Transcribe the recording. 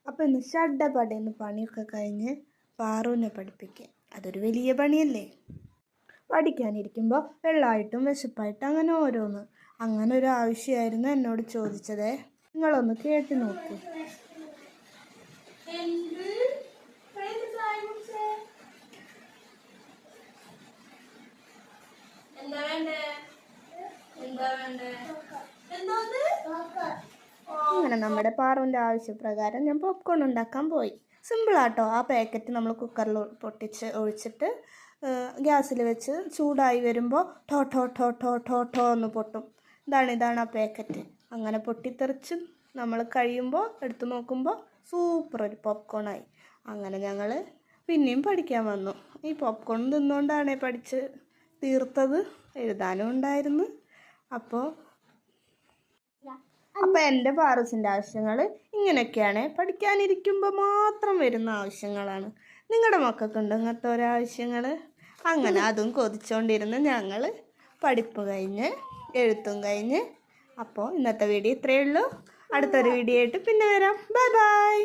അപ്പോൾ ഇന്ന് ഷഡ്ഡപടേന്ന് പണിയൊക്കെ കഴിഞ്ഞ് പാറുവിനെ പഠിപ്പിക്കുക. അതൊരു വലിയ പണിയല്ലേ. പഠിക്കാനിരിക്കുമ്പോൾ വെള്ളമായിട്ടും വിശപ്പായിട്ടും അങ്ങനെ ഓരോന്ന്. അങ്ങനെ ഒരു ആവശ്യമായിരുന്നു എന്നോട് ചോദിച്ചതേ. നിങ്ങളൊന്ന് കേട്ട് നോക്ക്. അങ്ങനെ നമ്മുടെ പാറുവിൻ്റെ ആവശ്യപ്രകാരം ഞാൻ പോപ്കോൺ ഉണ്ടാക്കാൻ പോയി. സിമ്പിളാട്ടോ. ആ പാക്കറ്റ് നമ്മൾ കുക്കറിൽ പൊട്ടിച്ച് ഒഴിച്ചിട്ട് ഗ്യാസിൽ വെച്ച് ചൂടായി വരുമ്പോൾ ടോ ടോ ടോ ടോ ടോ ടോ എന്ന് പൊട്ടും. ഇതാണ് ആ പാക്കറ്റ്. അങ്ങനെ പൊട്ടിത്തെറിച്ച് നമ്മൾ കഴിയുമ്പോൾ എടുത്ത് നോക്കുമ്പോൾ സൂപ്പർ ഒരു പോപ്കോണായി. അങ്ങനെ ഞങ്ങൾ പിന്നെയും പഠിക്കാൻ വന്നു. ഈ പോപ്കോൺ തിന്നുകൊണ്ടാണ് പഠിച്ച് തീർത്തത്. എഴുതാനും ഉണ്ടായിരുന്നു. അപ്പോൾ എൻ്റെ പാറൂസിൻ്റെ ആവശ്യങ്ങൾ ഇങ്ങനെയൊക്കെയാണ്. പഠിക്കാനിരിക്കുമ്പോൾ മാത്രം വരുന്ന ആവശ്യങ്ങളാണ്. നിങ്ങളുടെ മക്കൾക്കുണ്ട് ഇങ്ങനത്തെ ഓരോ ആവശ്യങ്ങൾ. അങ്ങനെ അതും കൊതിച്ചുകൊണ്ടിരുന്ന് ഞങ്ങൾ പഠിപ്പ് കഴിഞ്ഞ് എഴുത്തും കഴിഞ്ഞ്. അപ്പോൾ ഇന്നത്തെ വീഡിയോ ഇത്രയേ ഉള്ളൂ. അടുത്തൊരു വീഡിയോ ആയിട്ട് പിന്നെ വരാം. Bye bye.